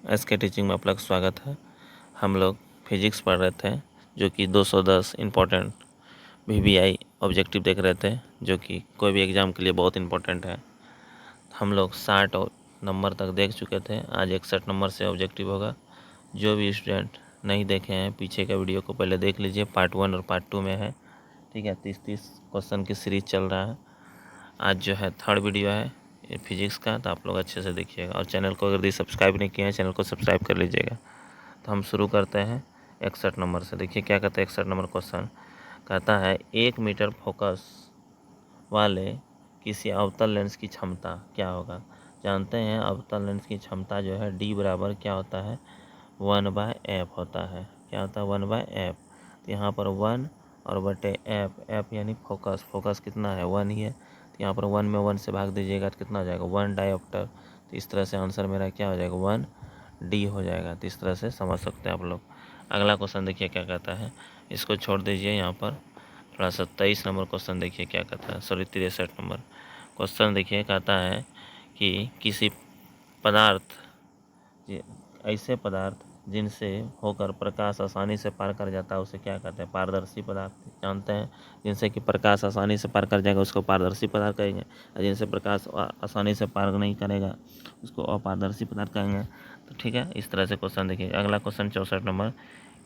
SK teaching में आप लोग स्वागत है। हम लोग फिजिक्स पढ़ रहे थे जो कि 210 इम्पोर्टेंट VBI ऑब्जेक्टिव देख रहे थे जो कि कोई भी एग्ज़ाम के लिए बहुत इम्पोर्टेंट है। हम लोग 60 नंबर तक देख चुके थे। आज 61 नंबर से ऑब्जेक्टिव होगा। जो भी स्टूडेंट नहीं देखे हैं पीछे का वीडियो को पहले देख लीजिए, पार्ट 1 और पार्ट 2 में है। ठीक है, 30 क्वेश्चन की सीरीज चल रहा है। आज जो है थर्ड वीडियो है ये फिजिक्स का, तो आप लोग अच्छे से देखिएगा और चैनल को अगर सब्सक्राइब नहीं किए हैं चैनल को सब्सक्राइब कर लीजिएगा। तो हम शुरू करते हैं 61 नंबर से। देखिए क्या कहता है 61 नंबर क्वेश्चन। कहता है 1 मीटर फोकस वाले किसी अवतल लेंस की क्षमता क्या होगा। जानते हैं अवतल लेंस की क्षमता जो है D बराबर क्या होता है 1/f होता है। क्या होता है 1/f। तो यहाँ पर 1 और बटे f यानी फोकस कितना है 1 ही है। तो यहाँ पर 1 में 1 से भाग दीजिएगा तो कितना हो जाएगा 1 डायोप्टर। तो इस तरह से आंसर मेरा क्या हो जाएगा 1D हो जाएगा। तो इस तरह से समझ सकते हैं आप लोग। अगला क्वेश्चन देखिए क्या कहता है, इसको छोड़ दीजिए। यहाँ पर थोड़ा सा 23 नंबर क्वेश्चन देखिए क्या कहता है, 63 नंबर क्वेश्चन देखिए। कहता है कि किसी पदार्थ ऐसे पदार्थ जिनसे होकर प्रकाश आसानी से पार कर जाता है उसे क्या कहते हैं पारदर्शी पदार्थ। जानते हैं जिनसे कि प्रकाश आसानी से पार कर जाएगा उसको पारदर्शी पदार्थ कहेंगे, और जिनसे प्रकाश आसानी से पार नहीं करेगा उसको अपारदर्शी पदार्थ कहेंगे। तो ठीक है, इस तरह से क्वेश्चन देखिए। अगला क्वेश्चन 64 नंबर,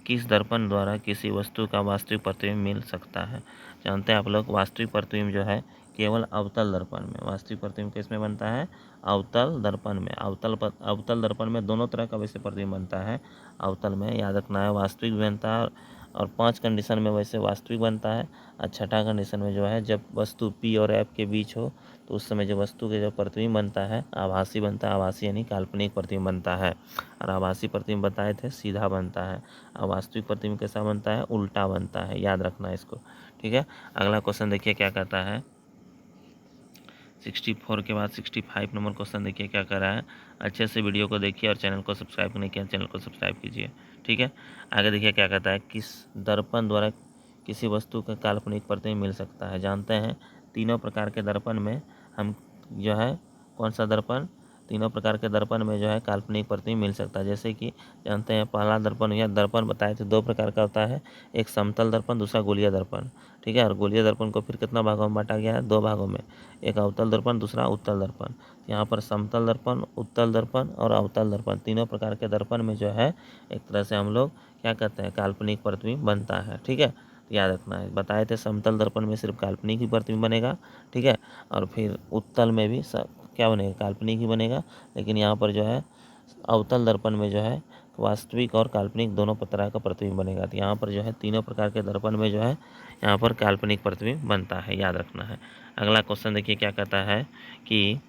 किस दर्पण द्वारा किसी वस्तु का वास्तविक प्रतिबिंब मिल सकता है। जानते हैं आप लोग वास्तविक प्रतिबिंब जो है केवल अवतल दर्पण में। वास्तविक प्रतिबिंब किस में बनता है अवतल दर्पण में। अवतल दर्पण में दोनों तरह का वैसे प्रतिबिंब बनता है। अवतल में याद रखना है वास्तविक भी बनता है और 5 कंडीशन में वैसे वास्तविक बनता है। और छठा कंडीशन में जो है जब वस्तु P और F के बीच हो तो उस समय जो वस्तु के जो प्रतिबिंब बनता है आभासी बनता है। आभासी यानी काल्पनिक प्रतिबिंब बनता है। और आभासी प्रतिबिंब बताए थे सीधा बनता है, और वास्तविक प्रतिबिंब कैसा बनता है उल्टा बनता है। याद रखना है इसको। ठीक है, अगला क्वेश्चन देखिए क्या कहता है 64 के बाद 65 नंबर क्वेश्चन देखिए क्या कर रहा है। अच्छे से वीडियो को देखिए और चैनल को सब्सक्राइब नहीं किया चैनल को सब्सक्राइब कीजिए। ठीक है, आगे देखिए क्या कहता है, किस दर्पण द्वारा किसी वस्तु का काल्पनिक प्रतिबिंब मिल सकता है। जानते हैं तीनों प्रकार के दर्पण में हम जो है कौन सा दर्पण, तीनों प्रकार के दर्पण में जो है काल्पनिक प्रतिबिंब मिल सकता है। जैसे कि जानते हैं पहला दर्पण या दर्पण बताए थे 2 प्रकार का होता है, एक समतल दर्पण दूसरा गोलीय दर्पण। ठीक है, और गोलीय दर्पण को फिर कितना भागों में बांटा गया है 2 भागों में, एक अवतल दर्पण दूसरा उत्तल दर्पण। यहाँ पर समतल दर्पण उत्तल दर्पण और अवतल दर्पण तीनों प्रकार के दर्पण में जो है एक तरह से हम लोग क्या कहते हैं काल्पनिक प्रतिबिंब बनता है। ठीक है, याद रखना है बताए थे समतल दर्पण में सिर्फ काल्पनिक ही प्रतिबिंब बनेगा। ठीक है, और फिर उत्तल में भी क्या बनेगा काल्पनिक ही बनेगा। लेकिन यहाँ पर जो है अवतल दर्पण में जो है वास्तविक और काल्पनिक दोनों तरह का प्रतिबिंब बनेगा। तो यहाँ पर जो है तीनों प्रकार के दर्पण में जो है यहाँ पर काल्पनिक प्रतिबिंब बनता है, याद रखना है। अगला क्वेश्चन देखिए क्या कहता है कि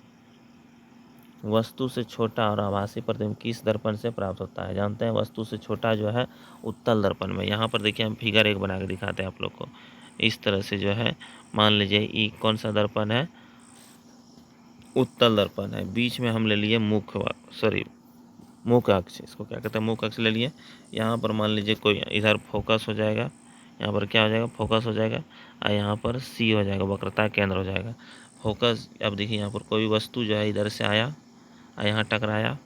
वस्तु से छोटा और आभासी प्रतिबिंब किस दर्पण से प्राप्त होता है। जानते हैं वस्तु से छोटा जो है उत्तल दर्पण में। यहाँ पर देखिए हम फिगर 1 बना के दिखाते हैं आप लोग को। इस तरह से जो है मान लीजिए ई कौन सा दर्पण है उत्तल दर्पण है। बीच में हम ले लिए मुख्य अक्ष, इसको क्या कहते हैं मुख्य अक्ष ले लिए। यहाँ पर मान लीजिए कोई इधर फोकस हो जाएगा, यहाँ पर क्या हो जाएगा फोकस हो जाएगा, और यहाँ पर C हो जाएगा वक्रता केंद्र हो जाएगा। फोकस अब देखिए यहाँ पर कोई वस्तु जो है इधर से आया और यहाँ टकराया,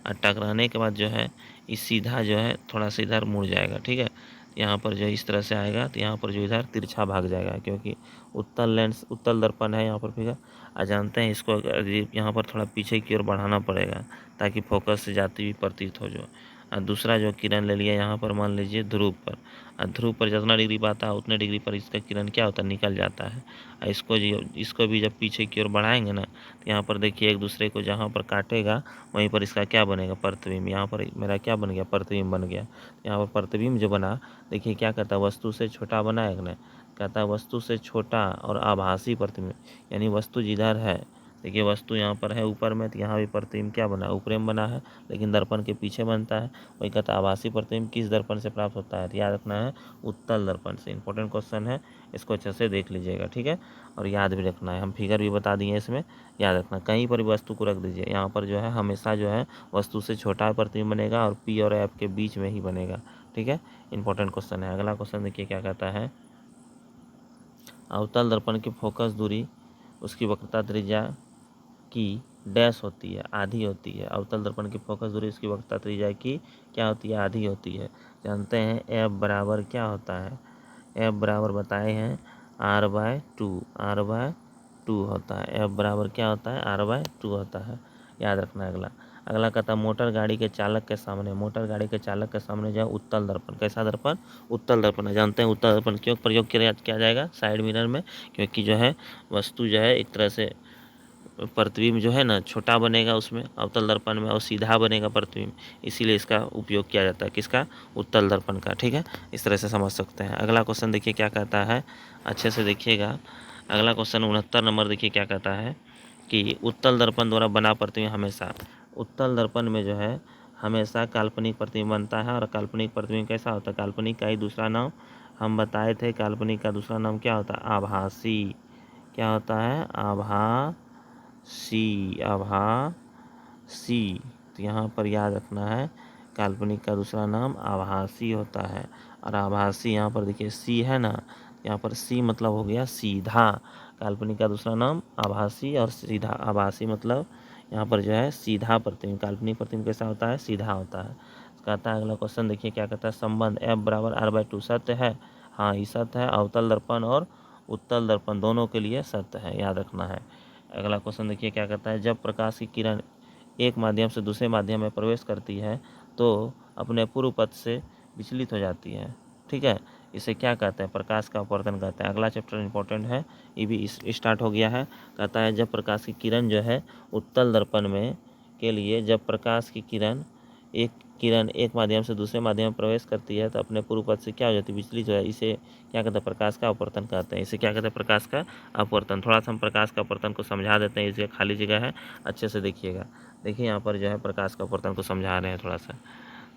और टकराने के बाद जो है इस सीधा जो है थोड़ा सा इधर मुड़ जाएगा। ठीक है, यहाँ पर जो इस तरह से आएगा तो यहाँ पर जो इधर तिरछा भाग जाएगा क्योंकि उत्तल दर्पण है यहाँ पर फिगर। और जानते हैं इसको यहाँ पर थोड़ा पीछे की ओर बढ़ाना पड़ेगा ताकि फोकस से जाती हुई प्रतीत हो जो। और दूसरा जो किरण ले लिया यहाँ पर मान लीजिए ध्रुव पर, और ध्रुव पर जितना डिग्री पाता है उतने डिग्री पर इसका किरण क्या होता है निकल जाता है। और इसको भी जब पीछे की ओर बढ़ाएंगे ना तो यहाँ पर देखिए एक दूसरे को जहाँ पर काटेगा वहीं पर इसका क्या बनेगा प्रतिबिंब। यहाँ पर मेरा क्या बन गया प्रतिबिंब बन गया। यहाँ पर प्रतिबिंब जो बना देखिए क्या कहता है वस्तु से छोटा बना है ना, कहता है वस्तु से छोटा और आभासी प्रतिबिंब, यानी वस्तु जिधर है देखिए वस्तु यहाँ पर है ऊपर में तो यहाँ भी प्रतिबिंब क्या बना ऊपरी में बना है लेकिन दर्पण के पीछे बनता है। वही कहता है आभासी प्रतिबिंब किस दर्पण से प्राप्त होता है। तो याद रखना है उत्तल दर्पण से। इंपॉर्टेंट क्वेश्चन है, इसको अच्छे से देख लीजिएगा। ठीक है, और याद भी रखना है, हम फिगर भी बता दिए इसमें, याद रखना कहीं पर भी वस्तु को रख दीजिए यहाँ पर जो है हमेशा जो है वस्तु से छोटा प्रतिबिंब बनेगा और P और F के बीच में ही बनेगा। ठीक है, इंपॉर्टेंट क्वेश्चन है। अगला क्वेश्चन देखिए क्या कहता है, अवतल दर्पण की फोकस दूरी उसकी वक्रता त्रिज्या की डैश होती है, आधी होती है। अवतल दर्पण की फोकस दूरी इसकी वक्रता त्रिज्या की क्या होती है, आधी होती है। जानते हैं एफ बराबर क्या होता है, एफ बराबर बताए हैं r/2, r/2 होता है। एफ बराबर क्या होता है, r/2 होता है, याद रखना है। अगला कहता है मोटर गाड़ी के चालक के सामने, मोटर गाड़ी के चालक के सामने जो है उत्तल दर्पण, कैसा दर्पण, उत्तल दर्पण है। जानते हैं उत्तल दर्पण क्यों प्रयोग किया जाएगा साइड मिरर में, क्योंकि जो है वस्तु जो है एक तरह से प्रतिबिंब जो है ना छोटा बनेगा उसमें अवतल दर्पण में और सीधा बनेगा प्रतिबिंब, इसीलिए इसका उपयोग किया जाता है, किसका, उत्तल दर्पण का। ठीक है, इस तरह से समझ सकते हैं। अगला क्वेश्चन देखिए क्या कहता है, अच्छे से देखिएगा। अगला क्वेश्चन 69 नंबर देखिए क्या कहता है कि उत्तल दर्पण द्वारा बना प्रतिबिंब हमेशा, उत्तल दर्पण में जो है हमेशा काल्पनिक प्रतिबिंब बनता है। और काल्पनिक प्रतिबिंब कैसा होता है, काल्पनिक का ही दूसरा नाम हम बताए थे, काल्पनिक का दूसरा नाम क्या होता है, आभासी। क्या होता है, आभासी। तो यहाँ पर याद रखना है काल्पनिक का दूसरा नाम आभासी होता है। और आभासी यहाँ पर देखिए सी है ना, यहाँ पर सी मतलब हो गया सीधा। काल्पनिक का दूसरा नाम आभासी और सीधा, आभासी मतलब यहाँ पर जो है सीधा प्रतिबिंब। काल्पनिक प्रतिबिंब कैसा होता है, सीधा होता है। कहता है अगला क्वेश्चन देखिए क्या कहता है, संबंध F बराबर r/2 सत्य है। हाँ ये सत्य है, अवतल दर्पण और उत्तल दर्पण दोनों के लिए सत्य है, याद रखना है। अगला क्वेश्चन देखिए क्या कहता है, जब प्रकाश की किरण एक माध्यम से दूसरे माध्यम में प्रवेश करती है तो अपने पूर्व पथ से विचलित हो जाती है। ठीक है, इसे क्या कहते हैं, प्रकाश का अपवर्तन कहते हैं। अगला चैप्टर इंपॉर्टेंट है, ये भी स्टार्ट हो गया है। कहता है जब प्रकाश की किरण जो है उत्तल दर्पण में के लिए, जब प्रकाश की किरण एक माध्यम से दूसरे माध्यम में प्रवेश करती है तो अपने पूर्व पथ से क्या हो जाती है, विचलित हो जाती है। इसे क्या कहते हैं, प्रकाश का अपवर्तन कहते हैं। इसे क्या कहते हैं, प्रकाश का अपवर्तन। थोड़ा सा हम प्रकाश का अपवर्तन को समझा देते हैं, इसलिए खाली जगह है, अच्छे से देखिएगा। देखिए यहाँ पर जो है प्रकाश का अपवर्तन को समझा रहे हैं, थोड़ा सा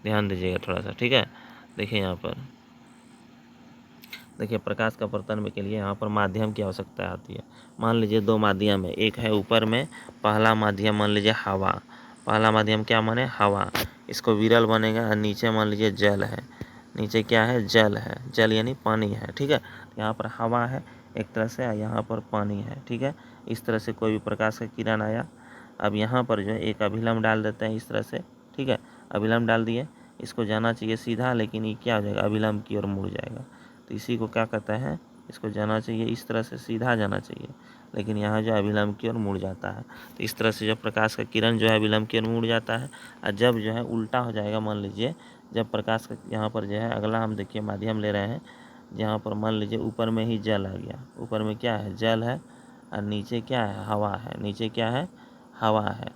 ध्यान दीजिएगा थोड़ा सा। ठीक है, देखिए यहाँ पर देखिए प्रकाश का अपवर्तन में के लिए यहाँ पर माध्यम की आवश्यकता आती है। मान लीजिए दो माध्यम है, एक है ऊपर में, पहला माध्यम मान लीजिए हवा, पहला माध्यम क्या माने, हवा, इसको विरल बनेगा। और नीचे मान लीजिए जल है, नीचे क्या है, जल है, जल यानी पानी है। ठीक है, यहाँ पर हवा है एक तरह से, यहाँ पर पानी है। ठीक है, इस तरह से कोई भी प्रकाश का किरण आया, अब यहाँ पर जो है एक अभिलंब डाल देते हैं इस तरह से। ठीक है, अभिलंब डाल दिए, इसको जाना चाहिए सीधा, लेकिन ये क्या हो जाएगा, अभिलंब की ओर मुड़ जाएगा। तो इसी को क्या कहते हैं, इसको जाना चाहिए इस तरह से, सीधा जाना चाहिए, लेकिन यहाँ जो अभिलंब की ओर मुड़ जाता है। तो इस तरह से जब प्रकाश का किरण जो है अभिलंब की ओर मुड़ जाता है, और जब जो है उल्टा हो जाएगा, मान लीजिए जब प्रकाश का यहाँ पर जो है अगला हम देखिए माध्यम ले रहे हैं, जहाँ पर मान लीजिए ऊपर में ही जल आ गया, ऊपर में क्या है, जल है, और नीचे क्या है, हवा है, नीचे क्या है, हवा है।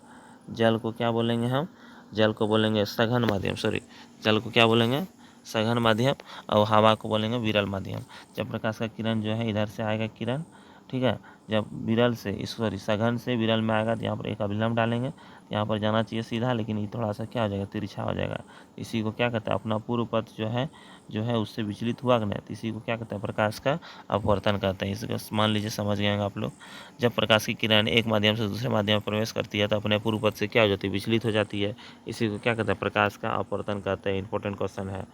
जल को क्या बोलेंगे हम, जल को बोलेंगे सघन माध्यम, जल को क्या बोलेंगे, सघन माध्यम, और हवा को बोलेंगे विरल माध्यम। जब प्रकाश का किरण जो है इधर से आएगा किरण, ठीक है, जब विरल से सघन से विरल में आएगा तो यहाँ पर एक अभिलंब डालेंगे, यहाँ पर जाना चाहिए सीधा, लेकिन ये थोड़ा सा क्या हो जाएगा, तिरछा हो जाएगा। इसी को क्या कहते हैं, अपना पूर्व पथ जो है उससे विचलित हुआ कि नहीं, तो इसी को क्या कहते हैं, प्रकाश का अपवर्तन कहते हैं। इसको मान लीजिए समझ गए आप लोग। जब प्रकाश की किरण एक माध्यम से दूसरे माध्यम में प्रवेश करती है तो अपने पूर्व पथ से क्या हो जाती है, विचलित हो जाती है। इसी को क्या कहते हैं, प्रकाश का अपवर्तन कहते हैं। इंपॉर्टेंट क्वेश्चन है,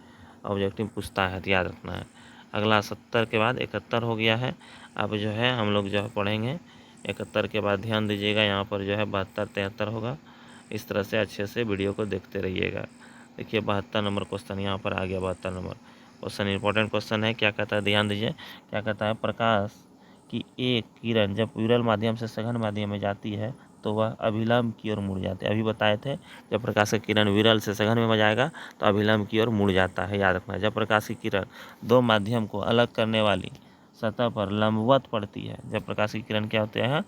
ऑब्जेक्टिव पूछता है, तो याद रखना है। अगला 70 के बाद 71 हो गया है। अब जो है हम लोग जो है पढ़ेंगे 71 के बाद, ध्यान दीजिएगा यहाँ पर जो है 72 73 होगा। इस तरह से अच्छे से वीडियो को देखते रहिएगा। देखिए 72 नंबर क्वेश्चन यहाँ पर आ गया। 72 नंबर क्वेश्चन इंपॉर्टेंट क्वेश्चन है। क्या कहता है, ध्यान दीजिए, क्या कहता है, प्रकाश की एक किरण जब विरल माध्यम से सघन माध्यम में जाती है तो वह अभिलंब की ओर मुड़ जाते हैं। अभी बताए थे, जब प्रकाश की किरण विरल से सघन में जाएगा तो अभिलंब की ओर मुड़ जाता है, याद रखना है। जब प्रकाश की किरण दो माध्यम को अलग करने वाली सतह पर लंबवत पड़ती है, जब प्रकाश की किरण क्या होते हैं,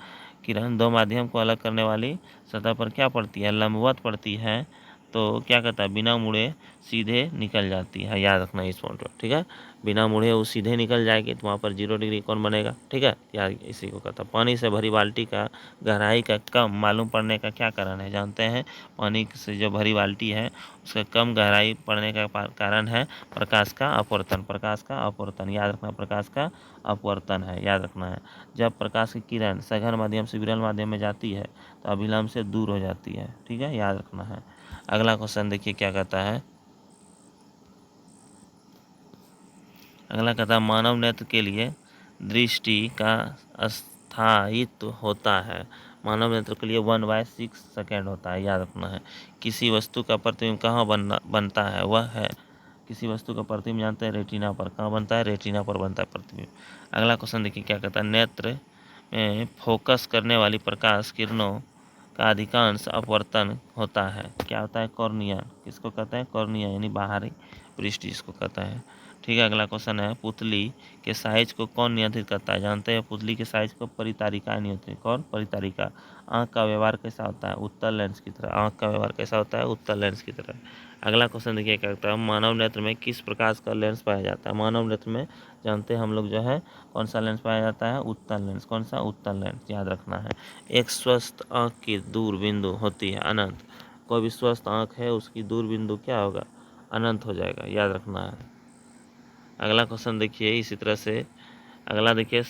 किरण दो माध्यम को अलग करने वाली सतह पर क्या पड़ती है, लंबवत पड़ती है, तो क्या कहता है, बिना मुड़े सीधे निकल जाती है, याद रखना इस पॉइंट पर। ठीक है, बिना मुड़े वो सीधे निकल जाएगी तो वहाँ पर 0 डिग्री कौन बनेगा। ठीक है, यार इसी को कहता है। पानी से भरी बाल्टी का गहराई का कम मालूम पड़ने का क्या कारण है, जानते हैं, पानी से जो भरी बाल्टी है उसका कम गहराई पड़ने का कारण है प्रकाश का अपवर्तन। प्रकाश का अपवर्तन, याद रखना, प्रकाश का अपवर्तन है, याद रखना है। जब प्रकाश की किरण सघन माध्यम से विरल माध्यम में जाती है तो अभिलंब से दूर हो जाती है। ठीक है, याद रखना है। अगला क्वेश्चन देखिए क्या कहता है, अगला कहता है मानव नेत्र के लिए दृष्टि का स्थायित्व होता है। मानव नेत्र के लिए 1/6 सेकेंड होता है, याद रखना है। किसी वस्तु का प्रतिबिंब कहाँ बनता है, वह है किसी वस्तु का प्रतिबिंब जानते हैं रेटिना पर। कहाँ बनता है, रेटिना पर बनता है प्रतिबिंब। अगला क्वेश्चन देखिए क्या कहता है, नेत्र में फोकस करने वाली प्रकाश किरणों का अधिकांश अपवर्तन होता है, क्या होता है, कॉर्निया। किसको कहते हैं, कॉर्निया, यानी बाहरी पृष्ठ जिसको कहता है। ठीक है, अगला क्वेश्चन है, पुतली के साइज को कौन नियंत्रित करता है, जानते हैं पुतली के साइज को परितारिका नियंत्रित। कौन, परितारिका। आँख का व्यवहार कैसा होता है, उत्तल लेंस की तरह। आँख का व्यवहार कैसा होता है, उत्तल लेंस की तरह। अगला क्वेश्चन देखिए क्या कहता है, मानव नेत्र में किस प्रकार का लेंस पाया जाता है। मानव नेत्र में जानते हैं हम लोग जो है कौन सा लेंस पाया जाता है, उत्तल लेंस। कौन सा, उत्तल लेंस, याद रखना है। एक स्वस्थ आँख की दूर बिंदु होती है अनंत। कोई भी स्वस्थ आँख है उसकी दूर बिंदु क्या होगा, अनंत हो जाएगा, याद रखना है। अगला क्वेश्चन देखिए इसी तरह से, अगला देखिए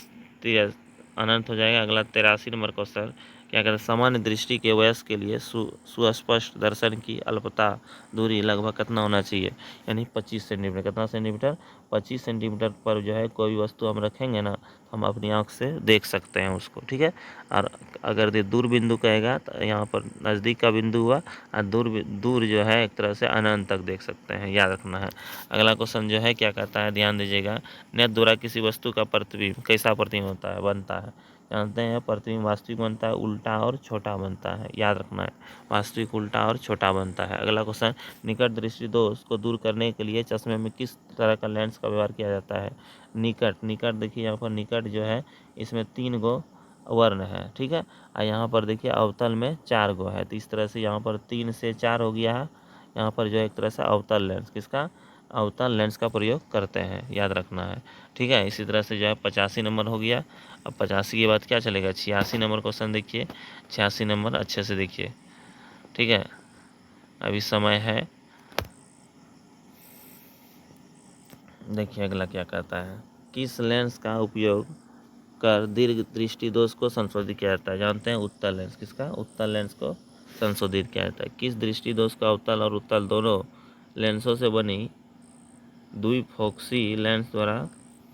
अनंत हो जाएगा। अगला 83 नंबर क्वेश्चन क्या कहते हैं, सामान्य दृष्टि के वयस्क के लिए सुस्पष्ट दर्शन की अल्पता दूरी लगभग कितना होना चाहिए, यानी 25 सेंटीमीटर। कितना सेंटीमीटर, 25 सेंटीमीटर पर जो है कोई भी वस्तु हम रखेंगे ना, हम अपनी आँख से देख सकते हैं उसको। ठीक है, और अगर ये दूर बिंदु कहेगा तो यहाँ पर नज़दीक का बिंदु हुआ, और दूर जो है एक तरह से अनंत तक देख सकते हैं, याद रखना है। अगला क्वेश्चन जो है क्या कहता है, ध्यान दीजिएगा, नेत्र द्वारा किसी वस्तु का प्रतिबिंब कैसा प्रतिबिंब होता है, बनता है। जानते हैं प्रतिबिंब वास्तविक बनता है, उल्टा और छोटा बनता है, याद रखना है। वास्तविक उल्टा और छोटा बनता है। अगला क्वेश्चन, निकट दृष्टि दोष को दूर करने के लिए चश्मे में किस तरह का लेंस का व्यवहार किया जाता है। निकट देखिए यहाँ पर निकट जो है इसमें 3 गो वर्ण है। ठीक है, और यहाँ पर देखिए अवतल में 4 गो है, तो इस तरह से यहाँ पर 3 से 4 हो गया है। यहाँ पर जो है एक तरह से अवतल लेंस, किसका, अवतल लेंस का प्रयोग करते हैं, याद रखना है। ठीक है, इसी तरह से जो है 85 नंबर हो गया। अब 85 के बाद क्या चलेगा, 86 नंबर क्वेश्चन देखिए। 86 नंबर अच्छे से देखिए। ठीक है, अभी समय है, देखिए अगला क्या कहता है, किस लेंस का उपयोग कर दीर्घ दृष्टि दोष को संशोधित किया जाता है। जानते हैं उत्तल लेंस, किसका, उत्तल लेंस को संशोधित किया जाता है। किस दृष्टि दोष का अवतल और उत्तल दोनों लेंसों से बनी द्विफोक्सी लेंस द्वारा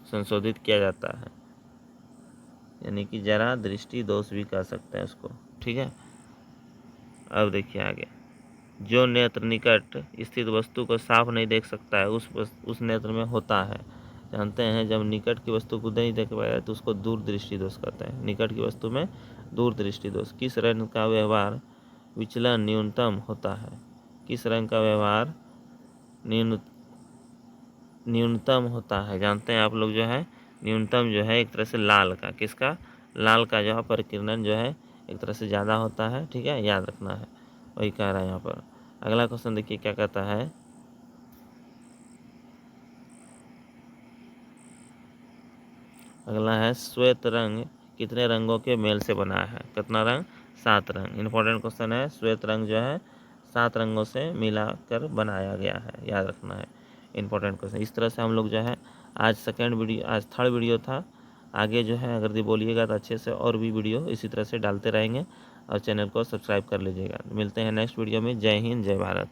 संशोधित किया जाता है, यानी कि जरा दृष्टि दोष भी कह सकते हैं उसको। ठीक है, अब देखिए आगे, जो नेत्र निकट स्थित वस्तु को साफ नहीं देख सकता है उस नेत्र में होता है। जानते हैं जब निकट की वस्तु को नहीं देख पाया तो उसको दूर दृष्टि दोष कहते हैं। निकट की वस्तु में दूर दृष्टि दोष। किस रंग का व्यवहार विचलन न्यूनतम होता है, किस रंग का व्यवहार न्यूनतम होता है। जानते हैं आप लोग जो है न्यूनतम जो है एक तरह से लाल का, किसका, लाल का जो है परिकिरणन जो है एक तरह से ज़्यादा होता है। ठीक है, याद रखना है, वही कह रहा है यहाँ पर। अगला क्वेश्चन देखिए क्या कहता है, अगला है श्वेत रंग कितने रंगों के मेल से बना है। कितना रंग, 7 रंग। इंपॉर्टेंट क्वेश्चन है, श्वेत रंग जो है 7 रंगों से मिलाकर बनाया गया है, याद रखना है। Important question. इस तरह से हम लोग जो है आज थर्ड वीडियो था। आगे जो है अगर बोलिएगा तो अच्छे से और भी वीडियो इसी तरह से डालते रहेंगे, और चैनल को सब्सक्राइब कर लीजिएगा। मिलते हैं नेक्स्ट वीडियो में। जय हिंद, जय भारत।